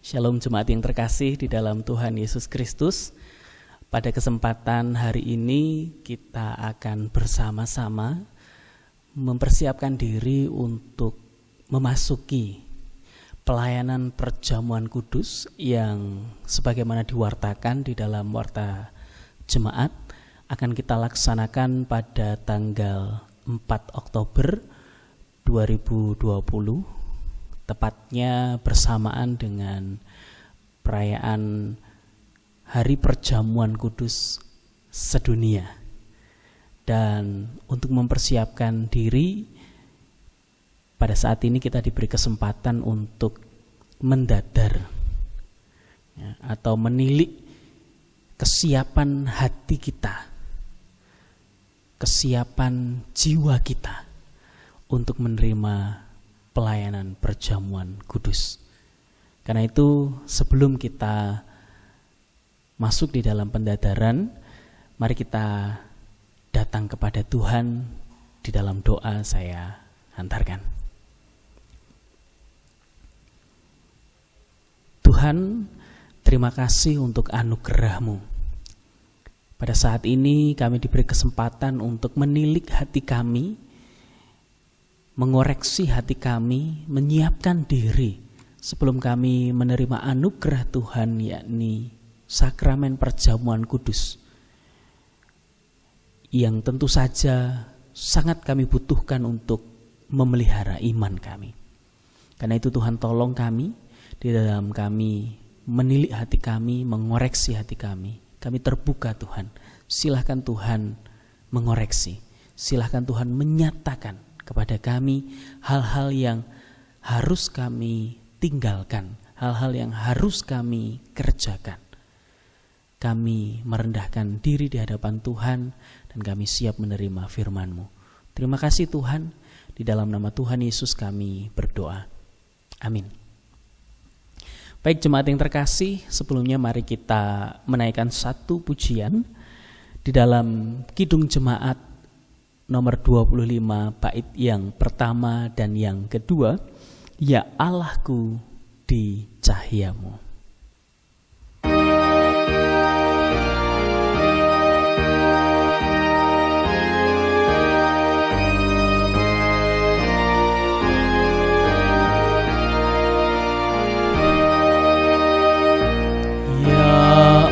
Shalom jemaat yang terkasih di dalam Tuhan Yesus Kristus. Pada kesempatan hari ini kita akan bersama-sama mempersiapkan diri untuk memasuki pelayanan perjamuan kudus yang sebagaimana diwartakan di dalam warta jemaat akan kita laksanakan pada tanggal 4 Oktober 2020. Tepatnya bersamaan dengan perayaan Hari Perjamuan Kudus Sedunia. Dan untuk mempersiapkan diri, pada saat ini kita diberi kesempatan untuk mendadar atau menilik kesiapan hati kita, kesiapan jiwa kita untuk menerima pelayanan perjamuan kudus. Karena itu sebelum kita masuk di dalam pendadaran, mari kita datang kepada Tuhan di dalam doa. Saya hantarkan. Tuhan, terima kasih untuk anugerah-Mu. Pada saat ini kami diberi kesempatan untuk menilik hati kami, mengoreksi hati kami, menyiapkan diri sebelum kami menerima anugerah Tuhan, yakni sakramen perjamuan kudus, yang tentu saja sangat kami butuhkan untuk memelihara iman kami. Karena itu Tuhan, tolong kami di dalam kami menilik hati kami, mengoreksi hati kami. Kami terbuka Tuhan, silahkan Tuhan mengoreksi, silahkan Tuhan menyatakan kepada kami hal-hal yang harus kami tinggalkan, hal-hal yang harus kami kerjakan. Kami merendahkan diri di hadapan Tuhan dan kami siap menerima firman-Mu. Terima kasih Tuhan, di dalam nama Tuhan Yesus kami berdoa. Amin. Baik jemaat yang terkasih, sebelumnya mari kita menaikkan satu pujian di dalam Kidung Jemaat nomor 25 bait yang pertama dan yang kedua, Ya Allahku di Cahayamu. Ya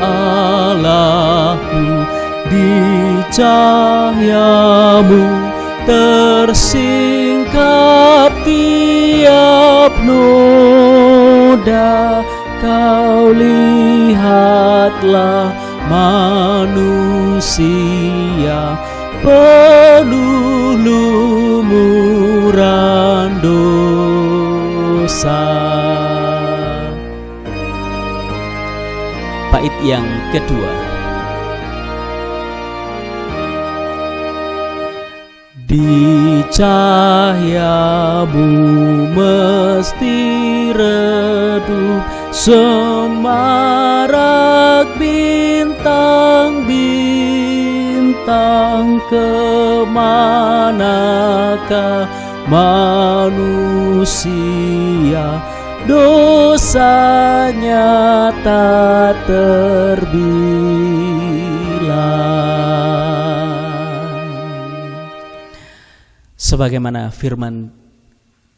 Allahku di Cahayamu tersingkap tiap noda. Kau lihatlah manusia penuh lumuran dosa. Bait yang kedua. Di cahayamu mesti redup semarak bintang-bintang. Kemanakah manusia dosanya tak terbilang. Sebagaimana firman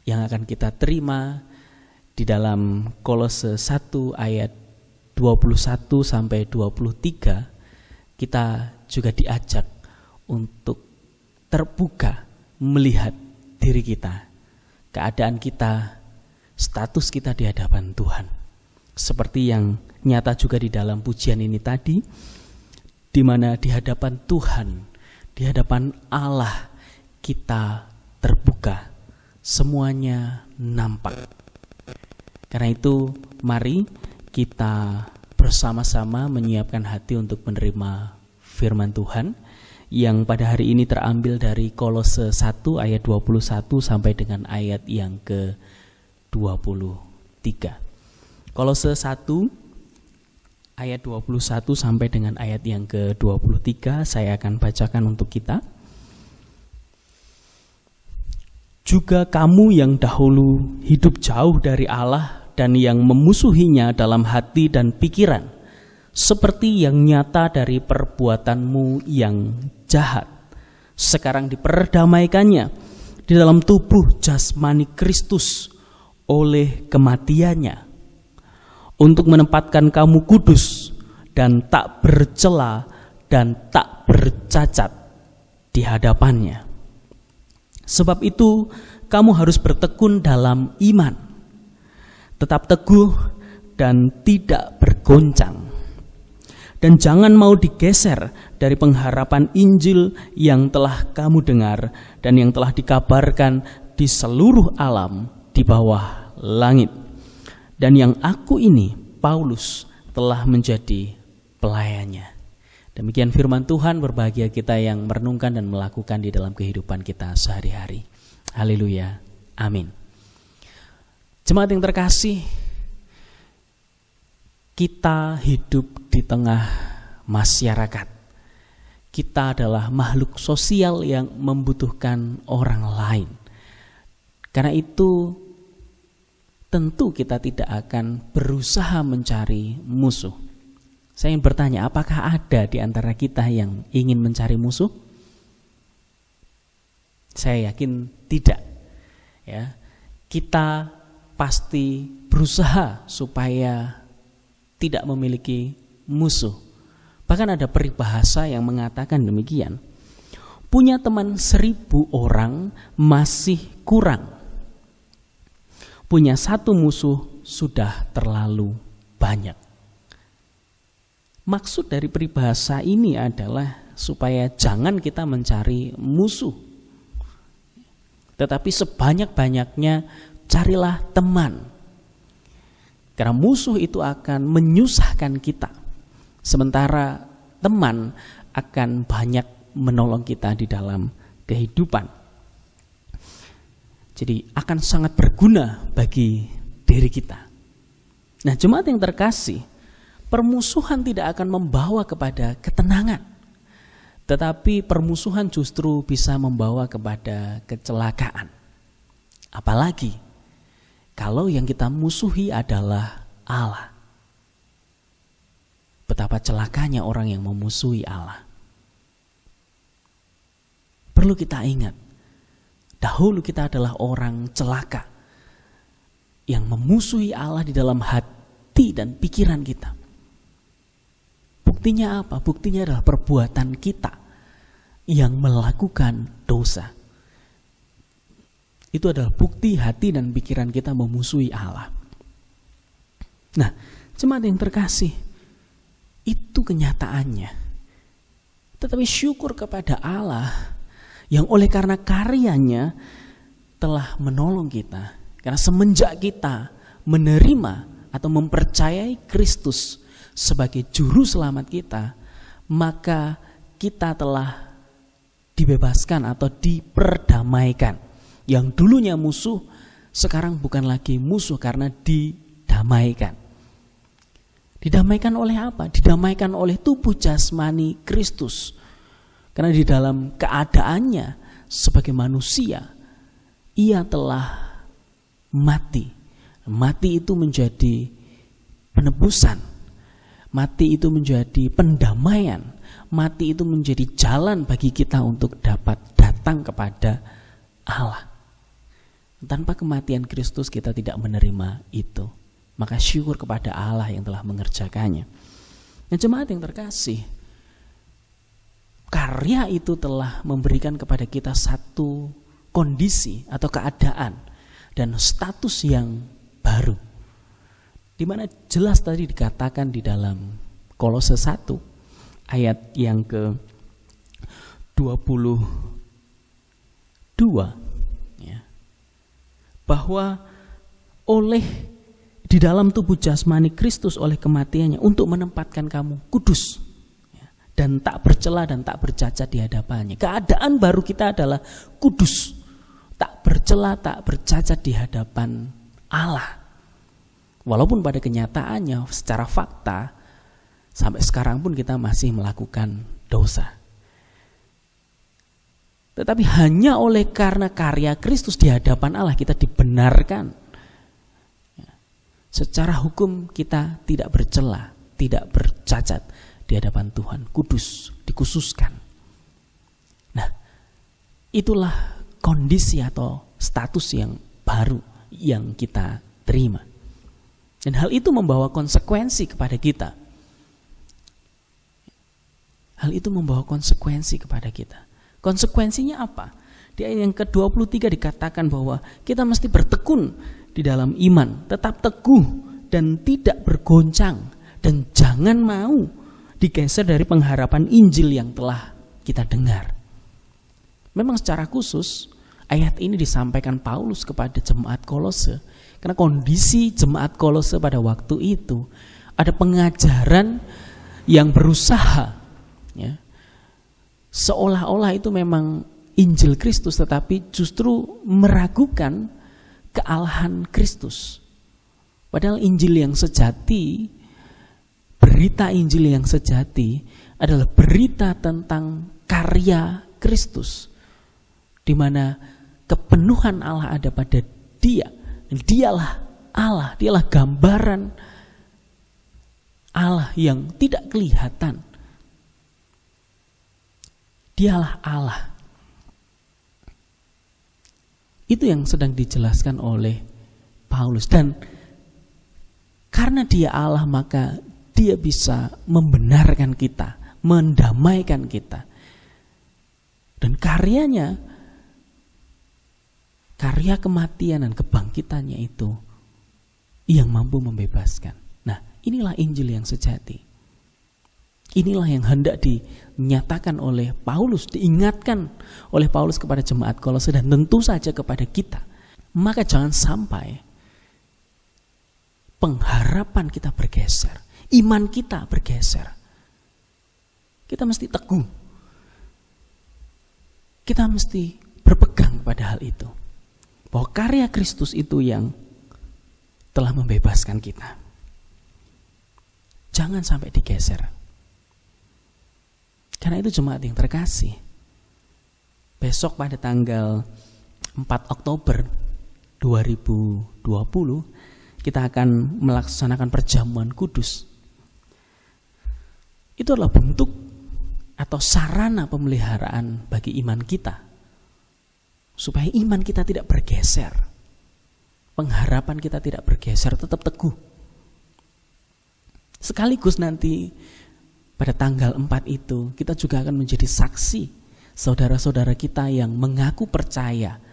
yang akan kita terima di dalam Kolose 1 ayat 21 sampai 23, kita juga diajak untuk terbuka melihat diri kita, keadaan kita, status kita di hadapan Tuhan. Seperti yang nyata juga di dalam pujian ini tadi, di mana di hadapan Tuhan, di hadapan Allah, kita terbuka, semuanya nampak. Karena itu mari kita bersama-sama menyiapkan hati untuk menerima firman Tuhan yang pada hari ini terambil dari Kolose 1 ayat 21 sampai dengan ayat yang ke-23. Kolose 1 ayat 21 sampai dengan ayat yang ke-23 saya akan bacakan untuk kita. Juga kamu yang dahulu hidup jauh dari Allah dan yang memusuhinya dalam hati dan pikiran, seperti yang nyata dari perbuatanmu yang jahat, sekarang diperdamaikannya di dalam tubuh jasmani Kristus oleh kematiannya, untuk menempatkan kamu kudus dan tak bercela dan tak bercacat di hadapannya. Sebab itu kamu harus bertekun dalam iman, tetap teguh dan tidak bergoncang, dan jangan mau digeser dari pengharapan Injil yang telah kamu dengar dan yang telah dikabarkan di seluruh alam di bawah langit, dan yang aku ini, Paulus, telah menjadi pelayannya. Demikian firman Tuhan. Berbahagia kita yang merenungkan dan melakukan di dalam kehidupan kita sehari-hari. Haleluya. Amin. Jemaat yang terkasih, kita hidup di tengah masyarakat. Kita adalah makhluk sosial yang membutuhkan orang lain. Karena itu tentu kita tidak akan berusaha mencari musuh. Saya ingin bertanya, apakah ada di antara kita yang ingin mencari musuh? Saya yakin tidak. Ya, kita pasti berusaha supaya tidak memiliki musuh. Bahkan ada peribahasa yang mengatakan demikian. Punya teman 1000 orang masih kurang. Punya 1 musuh sudah terlalu banyak. Maksud dari peribahasa ini adalah supaya jangan kita mencari musuh, tetapi sebanyak-banyaknya carilah teman. Karena musuh itu akan menyusahkan kita, sementara teman akan banyak menolong kita di dalam kehidupan. Jadi akan sangat berguna bagi diri kita. Nah, jemaat yang terkasih, permusuhan tidak akan membawa kepada ketenangan, tetapi permusuhan justru bisa membawa kepada kecelakaan. Apalagi kalau yang kita musuhi adalah Allah. Betapa celakanya orang yang memusuhi Allah. Perlu kita ingat, dahulu kita adalah orang celaka yang memusuhi Allah di dalam hati dan pikiran kita. Buktinya apa? Buktinya adalah perbuatan kita yang melakukan dosa. Itu adalah bukti hati dan pikiran kita memusuhi Allah. Nah, jemaat yang terkasih, itu kenyataannya. Tetapi syukur kepada Allah yang oleh karena karyanya telah menolong kita. Karena semenjak kita menerima atau mempercayai Kristus sebagai juru selamat kita, maka kita telah dibebaskan atau diperdamaikan. Yang dulunya musuh, sekarang bukan lagi musuh karena didamaikan. Didamaikan oleh apa? Didamaikan oleh tubuh jasmani Kristus. Karena di dalam keadaannya sebagai manusia, ia telah mati. Mati itu menjadi penebusan. Mati itu menjadi pendamaian. Mati itu menjadi jalan bagi kita untuk dapat datang kepada Allah. Tanpa kematian Kristus kita tidak menerima itu. Maka syukur kepada Allah yang telah mengerjakannya. Nah, jemaat yang terkasih, karya itu telah memberikan kepada kita satu kondisi atau keadaan dan status yang baru. Di mana jelas tadi dikatakan di dalam Kolose 1 ayat yang ke-22 ya, bahwa di dalam tubuh jasmani Kristus oleh kematiannya untuk menempatkan kamu kudus ya, dan tak bercela dan tak bercacat di hadapannya. Keadaan baru kita adalah kudus, tak bercela, tak bercacat di hadapan Allah. Walaupun pada kenyataannya secara fakta sampai sekarang pun kita masih melakukan dosa. Tetapi hanya oleh karena karya Kristus di hadapan Allah kita dibenarkan. Secara hukum kita tidak bercela, tidak bercacat di hadapan Tuhan, kudus, dikhususkan. Nah, itulah kondisi atau status yang baru yang kita terima. Dan hal itu membawa konsekuensi kepada kita. Hal itu membawa konsekuensi kepada kita. Konsekuensinya apa? Di ayat yang ke-23 dikatakan bahwa kita mesti bertekun di dalam iman, tetap teguh dan tidak bergoncang, dan jangan mau digeser dari pengharapan Injil yang telah kita dengar. Memang secara khusus ayat ini disampaikan Paulus kepada jemaat Kolose, karena kondisi jemaat Kolose pada waktu itu ada pengajaran yang berusaha, ya, seolah-olah itu memang Injil Kristus, tetapi justru meragukan kealahan Kristus. Padahal Injil yang sejati, berita Injil yang sejati adalah berita tentang karya Kristus, di mana kepenuhan Allah ada pada Dia. Dan Dialah Allah, Dialah gambaran Allah yang tidak kelihatan. Dialah Allah. Itu yang sedang dijelaskan oleh Paulus. Dan karena Dia Allah, maka Dia bisa membenarkan kita, mendamaikan kita. Dan karyanya, karya kematian dan kebangkitannya itu yang mampu membebaskan. Nah, inilah Injil yang sejati. Inilah yang hendak dinyatakan oleh Paulus, diingatkan oleh Paulus kepada jemaat Kolose, dan tentu saja kepada kita. Maka jangan sampai pengharapan kita bergeser, iman kita bergeser. Kita mesti teguh. Kita mesti berpegang pada hal itu, bahwa karya Kristus itu yang telah membebaskan kita. Jangan sampai digeser. Karena itu jemaat yang terkasih, besok pada tanggal 4 Oktober 2020 kita akan melaksanakan perjamuan kudus. Itu adalah bentuk atau sarana pemeliharaan bagi iman kita, supaya iman kita tidak bergeser, pengharapan kita tidak bergeser, tetap teguh. Sekaligus nanti pada tanggal 4 itu kita juga akan menjadi saksi saudara-saudara kita yang mengaku percaya,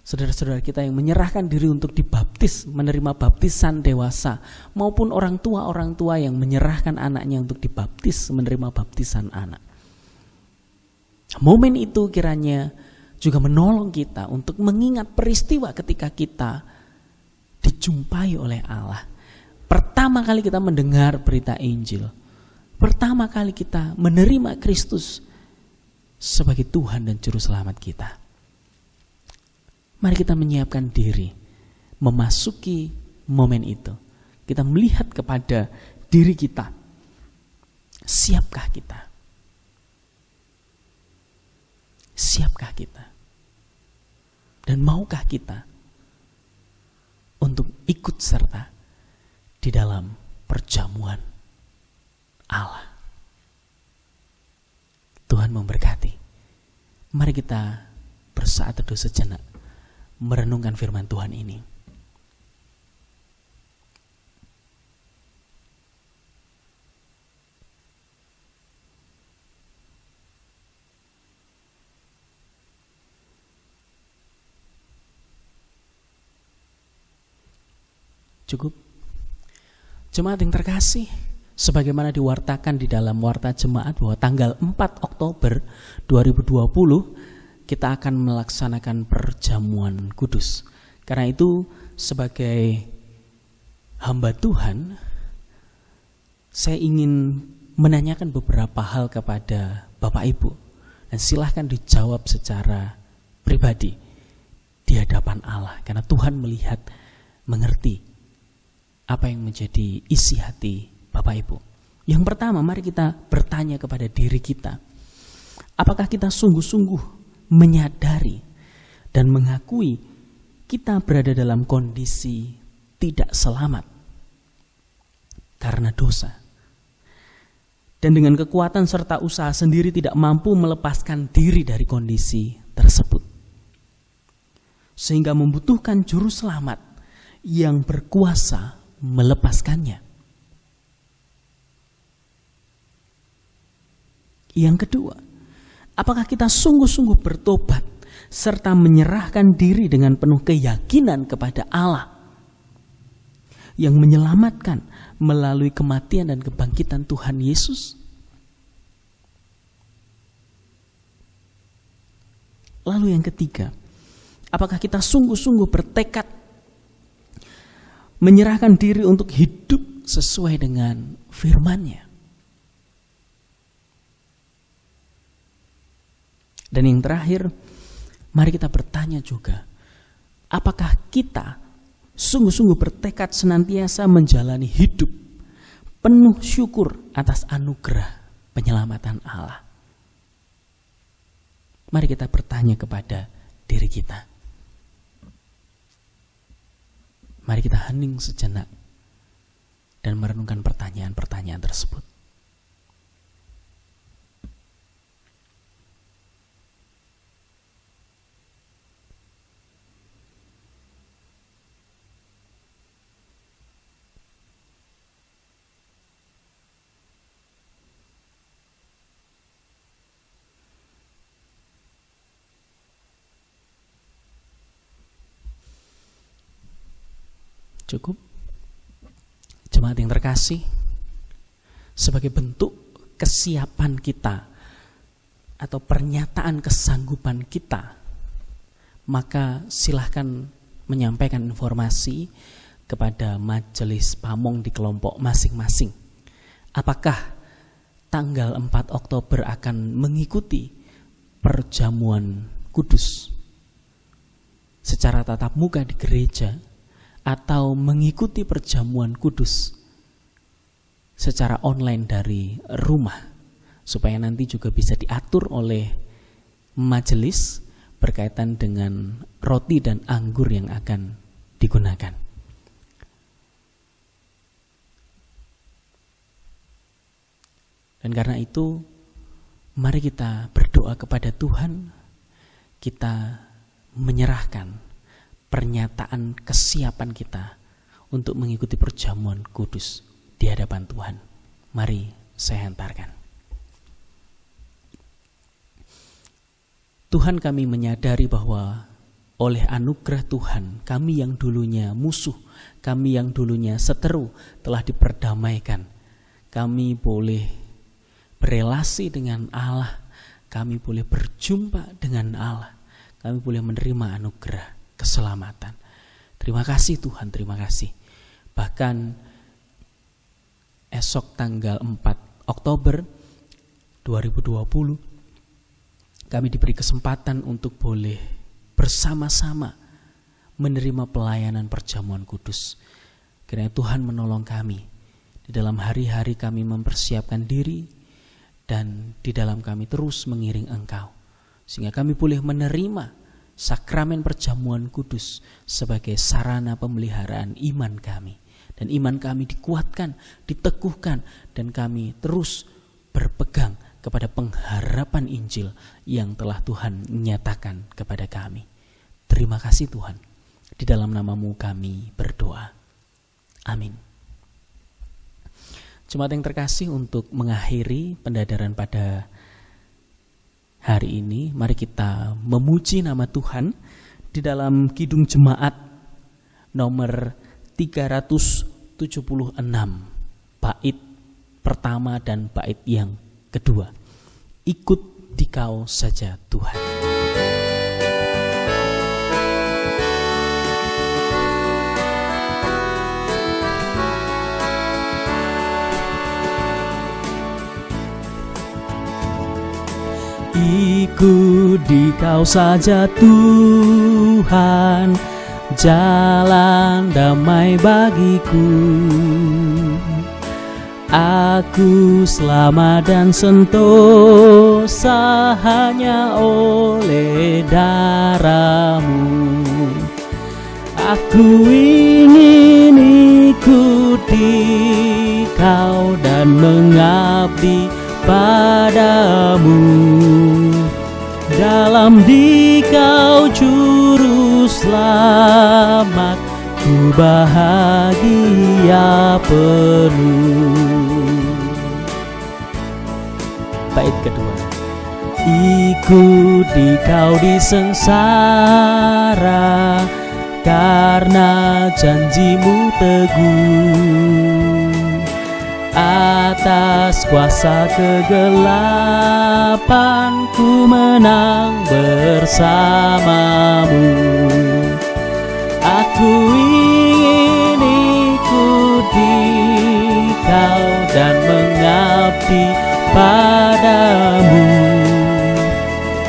saudara-saudara kita yang menyerahkan diri untuk dibaptis, menerima baptisan dewasa, maupun orang tua yang menyerahkan anaknya untuk dibaptis, menerima baptisan anak. Momen itu kiranya juga menolong kita untuk mengingat peristiwa ketika kita dijumpai oleh Allah. Pertama kali kita mendengar berita Injil, pertama kali kita menerima Kristus sebagai Tuhan dan Juru Selamat kita. Mari kita menyiapkan diri memasuki momen itu. Kita melihat kepada diri kita. Siapkah kita? Siapkah kita? Dan maukah kita untuk ikut serta di dalam perjamuan Allah? Tuhan memberkati. Mari kita bersaat teduh sejenak merenungkan firman Tuhan ini. Cukup? Jemaat yang terkasih, sebagaimana diwartakan di dalam warta jemaat bahwa tanggal 4 Oktober 2020 kita akan melaksanakan perjamuan kudus. Karena itu sebagai hamba Tuhan, saya ingin menanyakan beberapa hal kepada Bapak Ibu, dan silahkan dijawab secara pribadi di hadapan Allah, karena Tuhan melihat, mengerti apa yang menjadi isi hati Bapak Ibu. Yang pertama, mari kita bertanya kepada diri kita. Apakah kita sungguh-sungguh menyadari dan mengakui kita berada dalam kondisi tidak selamat? karena dosa. Dan dengan kekuatan serta usaha sendiri tidak mampu melepaskan diri dari kondisi tersebut. Sehingga membutuhkan juru selamat yang berkuasa melepaskannya. Yang kedua, apakah kita sungguh-sungguh bertobat serta menyerahkan diri dengan penuh keyakinan kepada Allah yang menyelamatkan melalui kematian dan kebangkitan Tuhan Yesus? Lalu yang ketiga, apakah kita sungguh-sungguh bertekad menyerahkan diri untuk hidup sesuai dengan firman-Nya? Dan yang terakhir, mari kita bertanya juga, apakah kita sungguh-sungguh bertekad senantiasa menjalani hidup penuh syukur atas anugerah penyelamatan Allah? Mari kita bertanya kepada diri kita. Mari kita hening sejenak dan merenungkan pertanyaan-pertanyaan tersebut. Cukup? Jemaat yang terkasih, sebagai bentuk kesiapan kita atau pernyataan kesanggupan kita, maka silahkan menyampaikan informasi kepada majelis pamong di kelompok masing-masing. Apakah tanggal 4 Oktober akan mengikuti perjamuan kudus secara tatap muka di gereja, atau mengikuti perjamuan kudus secara online dari rumah, supaya nanti juga bisa diatur oleh majelis berkaitan dengan roti dan anggur yang akan digunakan. Dan karena itu, mari kita berdoa kepada Tuhan, kita menyerahkan pernyataan kesiapan kita untuk mengikuti perjamuan kudus di hadapan Tuhan. Mari saya hantarkan. Tuhan, kami menyadari bahwa oleh anugerah Tuhan, kami yang dulunya musuh, kami yang dulunya seteru telah diperdamaikan. Kami boleh berelasi dengan Allah, kami boleh berjumpa dengan Allah, kami boleh menerima anugerah keselamatan. Terima kasih Tuhan, terima kasih. Bahkan esok tanggal 4 Oktober 2020 kami diberi kesempatan untuk boleh bersama-sama menerima pelayanan perjamuan kudus. Kiranya Tuhan menolong kami di dalam hari-hari kami mempersiapkan diri, dan di dalam kami terus mengiring Engkau, sehingga kami boleh menerima sakramen perjamuan kudus sebagai sarana pemeliharaan iman kami. Dan iman kami dikuatkan, diteguhkan, dan kami terus berpegang kepada pengharapan Injil yang telah Tuhan nyatakan kepada kami. Terima kasih Tuhan. Di dalam nama-Mu kami berdoa. Amin. Jemaat yang terkasih, untuk mengakhiri pendadaran pada hari ini, mari kita memuji nama Tuhan di dalam Kidung Jemaat nomor 376, bait pertama dan bait yang kedua. Ikut Dikau saja Tuhan. Ikut Dikau saja Tuhan, jalan damai bagiku. Aku selamat dan sentosa hanya oleh darah-Mu. Aku ingin ikut Dikau Kau dan mengabdi padamu. Dalam Dikau juru selamat, ku bahagia penuh. Bait kedua. Ikut Dikau di sengsara, karena janjimu teguh. Atas kuasa kegelapan ku menang bersamamu. Aku ingin ikut Dikau dan mengabdi padamu.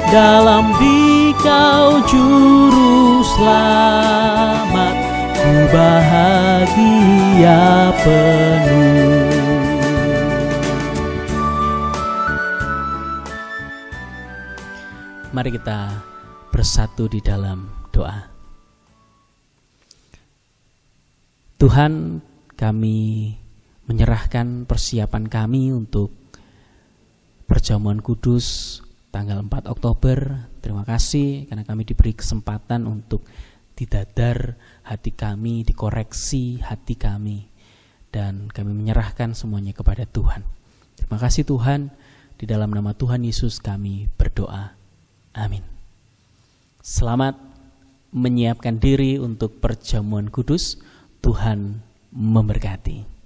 Dalam Dikau juru selamat, ku bahagia penuh. Mari kita bersatu di dalam doa. Tuhan, kami menyerahkan persiapan kami untuk perjamuan kudus tanggal 4 Oktober. Terima kasih karena kami diberi kesempatan untuk didadar hati kami, dikoreksi hati kami, dan kami menyerahkan semuanya kepada Tuhan. Terima kasih Tuhan, di dalam nama Tuhan Yesus kami berdoa. Amin. Selamat menyiapkan diri untuk perjamuan kudus. Tuhan memberkati.